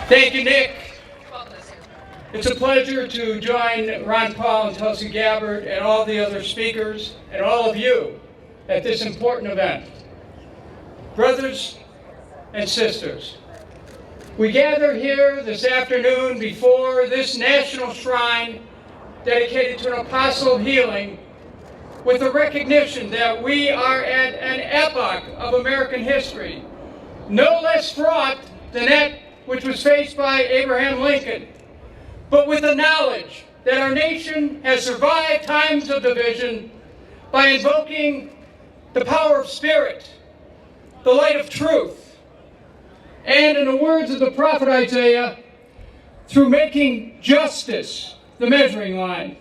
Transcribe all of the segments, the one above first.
Thank you, Nick. It's a pleasure to join Ron Paul and Tulsi Gabbard and all the other speakers and all of you at this important event. Brothers and sisters, we gather here this afternoon before this national shrine dedicated to an apostle of healing with the recognition that we are at an epoch of American history, no less fraught than that which was faced by Abraham Lincoln, but with the knowledge that our nation has survived times of division by invoking the power of spirit, the light of truth, and in the words of the prophet Isaiah, through making justice the measuring line.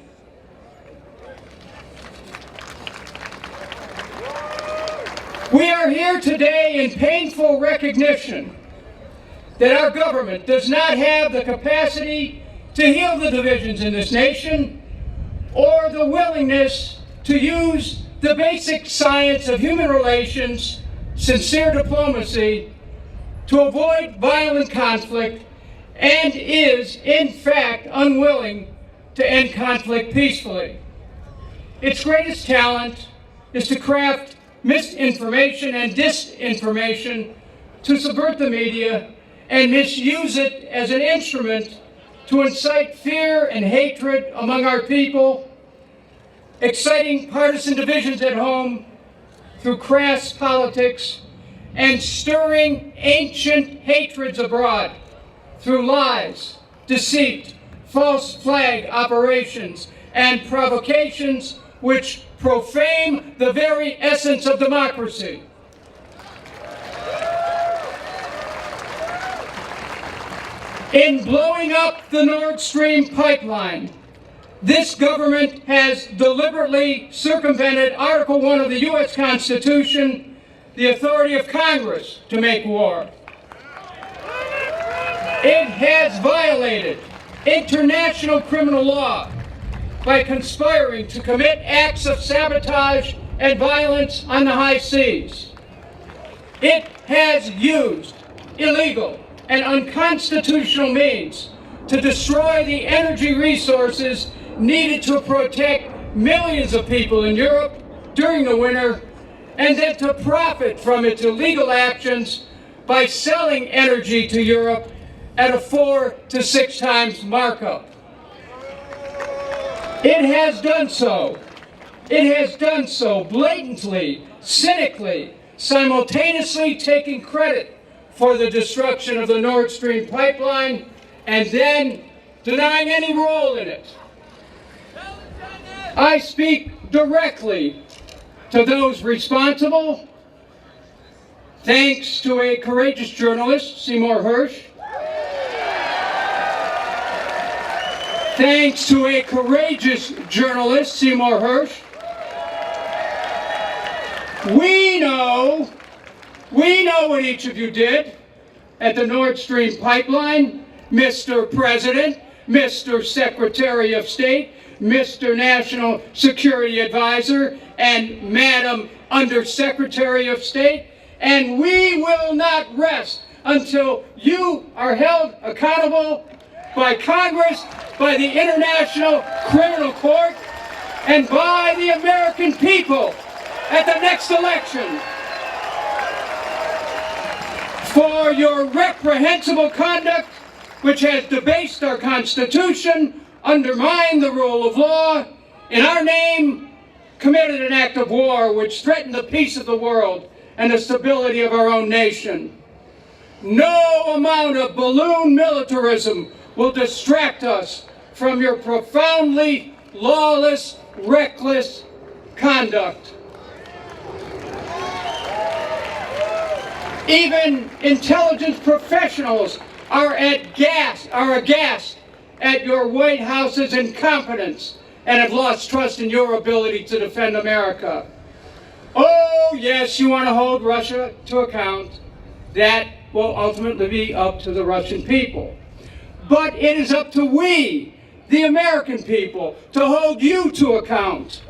We are here today in painful recognition that our government does not have the capacity to heal the divisions in this nation or the willingness to use the basic science of human relations, sincere diplomacy, to avoid violent conflict, and is, in fact, unwilling to end conflict peacefully. Its greatest talent is to craft misinformation and disinformation, to subvert the media and misuse it as an instrument to incite fear and hatred among our people, exciting partisan divisions at home through crass politics, and stirring ancient hatreds abroad through lies, deceit, false flag operations, and provocations which profane the very essence of democracy. In blowing up the Nord Stream pipeline, this government has deliberately circumvented Article 1 of the U.S. Constitution, the authority of Congress to make war. It has violated international criminal law by conspiring to commit acts of sabotage and violence on the high seas. It has used illegal and unconstitutional means to destroy the energy resources needed to protect millions of people in Europe during the winter, and then to profit from its illegal actions by selling energy to Europe at a 4 to 6 times markup. It has done so. It has done so blatantly, cynically, simultaneously taking credit for the destruction of the Nord Stream pipeline and then denying any role in it. I speak directly to those responsible, thanks to a courageous journalist, Seymour Hersh. Thanks to a courageous journalist, Seymour Hersh. We know what each of you did at the Nord Stream pipeline, Mr. President, Mr. Secretary of State, Mr. National Security Advisor, and Madam Undersecretary of State, and we will not rest until you are held accountable by Congress, by the International Criminal Court, and by the American people at the next election for your reprehensible conduct, which has debased our Constitution, undermined the rule of law, in our name committed an act of war which threatened the peace of the world and the stability of our own nation. No amount of balloon militarism will distract us from your profoundly lawless, reckless conduct. Even intelligence professionals are aghast at your White House's incompetence and have lost trust in your ability to defend America. Oh, yes, you want to hold Russia to account. That will ultimately be up to the Russian people. But it is up to we, the American people, to hold you to account.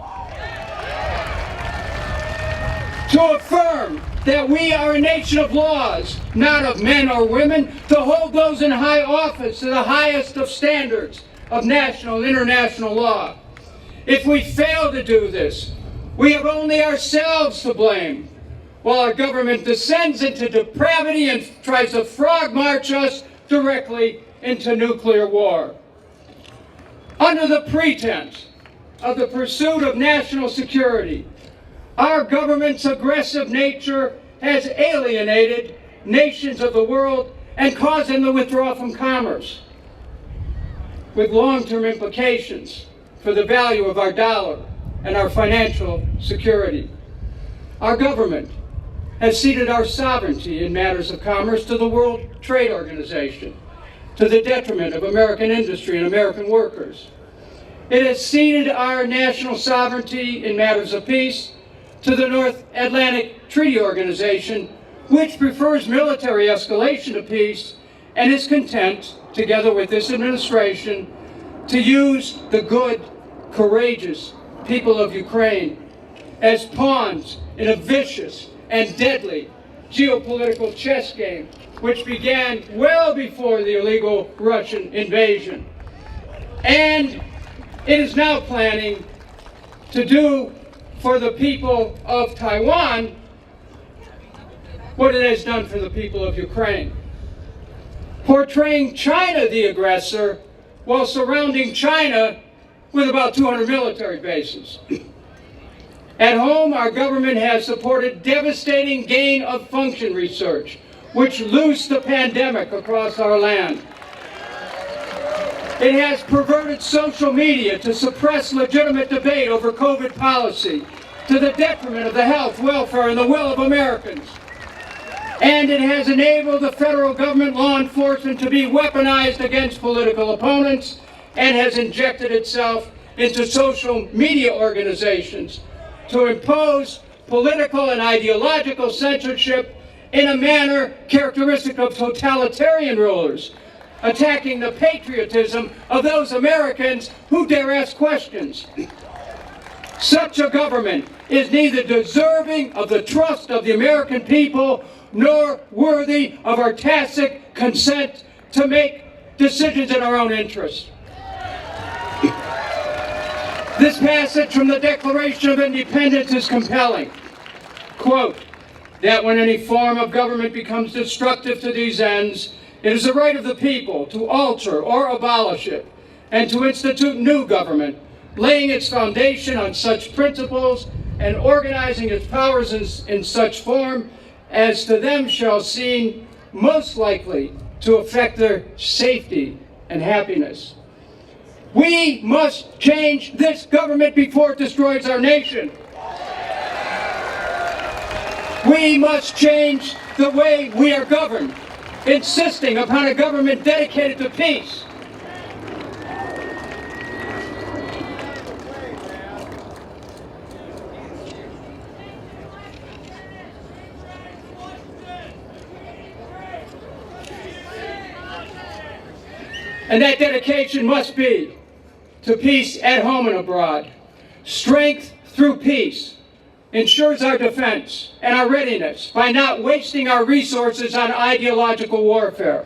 To affirm that we are a nation of laws, not of men or women, to hold those in high office to the highest of standards of national and international law. If we fail to do this, we have only ourselves to blame, while our government descends into depravity and tries to frog march us directly into nuclear war. Under the pretense of the pursuit of national security, our government's aggressive nature has alienated nations of the world and caused them to withdraw from commerce, with long-term implications for the value of our dollar and our financial security. Our government has ceded our sovereignty in matters of commerce to the World Trade Organization, to the detriment of American industry and American workers. It has ceded our national sovereignty in matters of peace to the North Atlantic Treaty Organization, which prefers military escalation to peace and is content, together with this administration, to use the good, courageous people of Ukraine as pawns in a vicious and deadly geopolitical chess game, which began well before the illegal Russian invasion. And it is now planning to do for the people of Taiwan what it has done for the people of Ukraine, portraying China the aggressor while surrounding China with about 200 military bases. At home, our government has supported devastating gain-of-function research, which loosed the pandemic across our land. It has perverted social media to suppress legitimate debate over COVID policy, to the detriment of the health, welfare, and the will of Americans. And it has enabled the federal government law enforcement to be weaponized against political opponents, and has injected itself into social media organizations to impose political and ideological censorship in a manner characteristic of totalitarian rulers, attacking the patriotism of those Americans who dare ask questions. Such a government is neither deserving of the trust of the American people nor worthy of our tacit consent to make decisions in our own interest. This passage from the Declaration of Independence is compelling. Quote, that when any form of government becomes destructive to these ends, it is the right of the people to alter or abolish it, and to institute new government, laying its foundation on such principles and organizing its powers in such form as to them shall seem most likely to affect their safety and happiness. We must change this government before it destroys our nation. We must change the way we are governed, insisting upon a government dedicated to peace. And that dedication must be to peace at home and abroad. Strength through peace ensures our defense and our readiness by not wasting our resources on ideological warfare.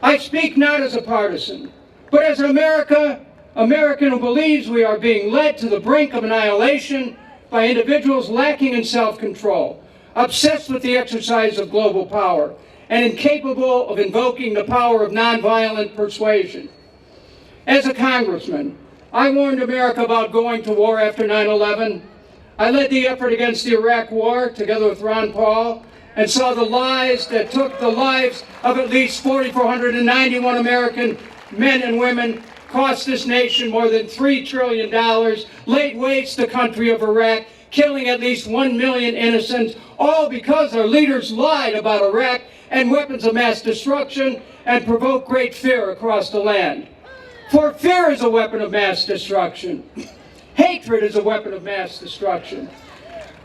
I speak not as a partisan, but as an American who believes we are being led to the brink of annihilation by individuals lacking in self-control, obsessed with the exercise of global power, and incapable of invoking the power of nonviolent persuasion. As a congressman, I warned America about going to war after 9/11. I led the effort against the Iraq War together with Ron Paul, and saw the lies that took the lives of at least 4,491 American men and women, cost this nation more than $3 trillion, laid waste the country of Iraq, killing at least 1 million innocents, all because our leaders lied about Iraq and weapons of mass destruction and provoked great fear across the land. For fear is a weapon of mass destruction. Hatred is a weapon of mass destruction.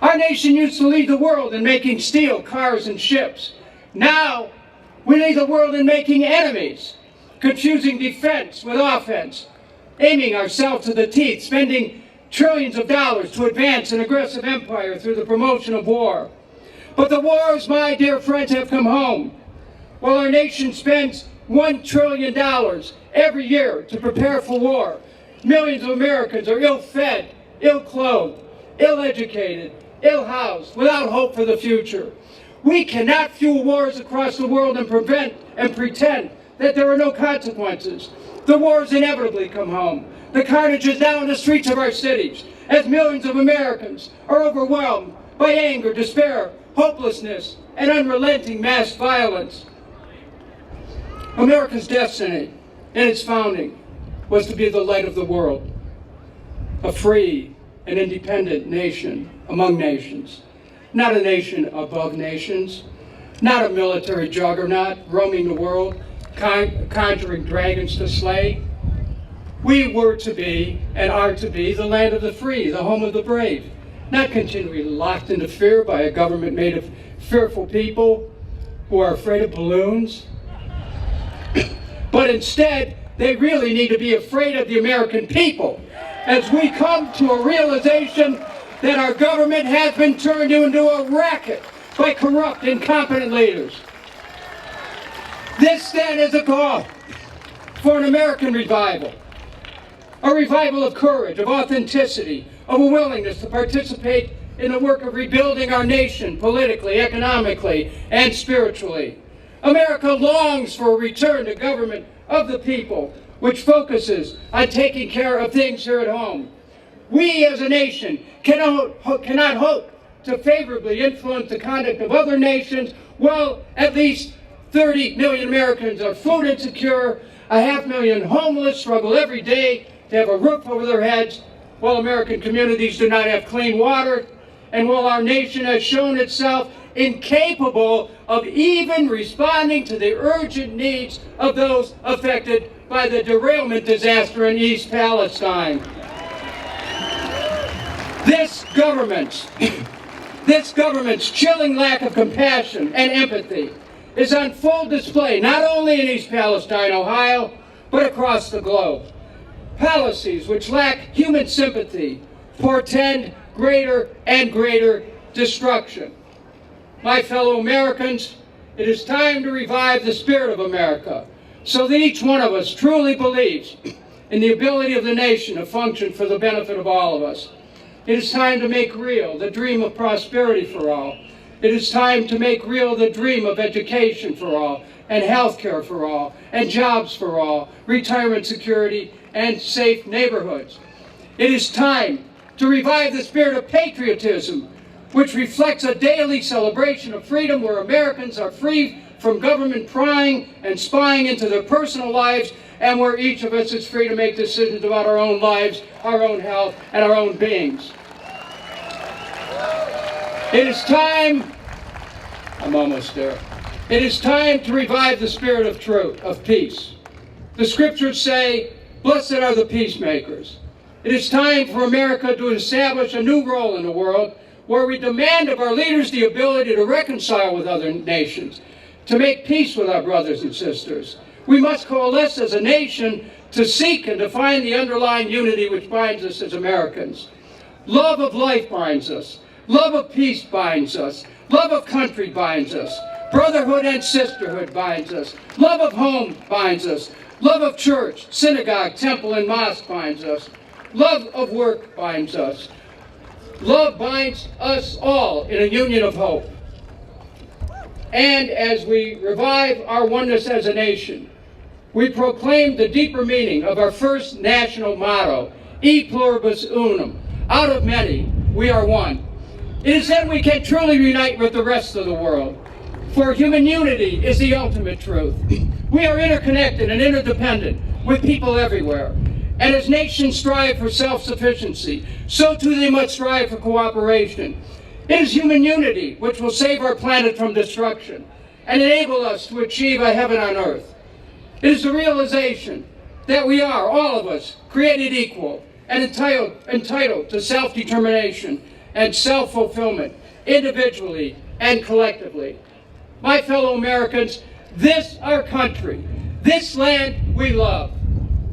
Our nation used to lead the world in making steel, cars, and ships. Now, we lead the world in making enemies, confusing defense with offense, aiming ourselves to the teeth, spending trillions of dollars to advance an aggressive empire through the promotion of war. But the wars, my dear friends, have come home. While our nation spends $1 trillion every year to prepare for war, millions of Americans are ill-fed, ill-clothed, ill-educated, ill-housed, without hope for the future. We cannot fuel wars across the world and pretend that there are no consequences. The wars inevitably come home. The carnage is now in the streets of our cities, as millions of Americans are overwhelmed by anger, despair, hopelessness, and unrelenting mass violence. America's destiny in its founding was to be the light of the world, a free and independent nation among nations, not a nation above nations, not a military juggernaut roaming the world, conjuring dragons to slay. We were to be and are to be the land of the free, the home of the brave, not continually locked into fear by a government made of fearful people who are afraid of balloons. But instead, they really need to be afraid of the American people as we come to a realization that our government has been turned into a racket by corrupt, incompetent leaders. This then is a call for an American revival, a revival of courage, of authenticity, of a willingness to participate in the work of rebuilding our nation politically, economically, and spiritually. America longs for a return to government of the people, which focuses on taking care of things here at home. We as a nation cannot hope to favorably influence the conduct of other nations while at least 30 million Americans are food insecure, 500,000 homeless struggle every day to have a roof over their heads, while American communities do not have clean water, and while our nation has shown itself incapable of even responding to the urgent needs of those affected by the derailment disaster in East Palestine. This government's chilling lack of compassion and empathy is on full display not only in East Palestine, Ohio, but across the globe. Policies which lack human sympathy portend greater and greater destruction. My fellow Americans, it is time to revive the spirit of America so that each one of us truly believes in the ability of the nation to function for the benefit of all of us. It is time to make real the dream of prosperity for all. It is time to make real the dream of education for all, and health care for all, and jobs for all, retirement security, and safe neighborhoods. It is time to revive the spirit of patriotism, which reflects a daily celebration of freedom where Americans are free from government prying and spying into their personal lives, and where each of us is free to make decisions about our own lives, our own health, and our own beings. It is time, I'm almost there. It is time to revive the spirit of truth, of peace. The scriptures say, "Blessed are the peacemakers." It is time for America to establish a new role in the world where we demand of our leaders the ability to reconcile with other nations, to make peace with our brothers and sisters. We must coalesce as a nation to seek and define the underlying unity which binds us as Americans. Love of life binds us. Love of peace binds us. Love of country binds us. Brotherhood and sisterhood binds us. Love of home binds us. Love of church, synagogue, temple, and mosque binds us. Love of work binds us. Love binds us all in a union of hope. And as we revive our oneness as a nation, we proclaim the deeper meaning of our first national motto, E pluribus unum, out of many, we are one. It is then we can truly unite with the rest of the world. For human unity is the ultimate truth. We are interconnected and interdependent with people everywhere. And as nations strive for self-sufficiency, so too they must strive for cooperation. It is human unity which will save our planet from destruction and enable us to achieve a heaven on earth. It is the realization that we are, all of us, created equal and entitled to self-determination and self-fulfillment, individually and collectively. My fellow Americans, this our country, this land we love,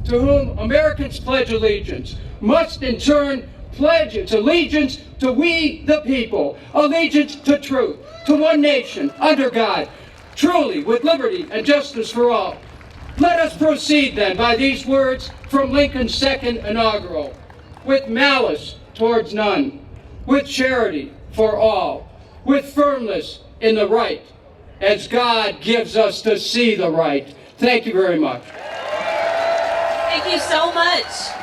to whom Americans pledge allegiance, must in turn pledge its allegiance to we the people, allegiance to truth, to one nation, under God, truly with liberty and justice for all. Let us proceed then by these words from Lincoln's second inaugural. With malice towards none, with charity for all, with firmness in the right, as God gives us to see the right. Thank you very much. Thank you so much.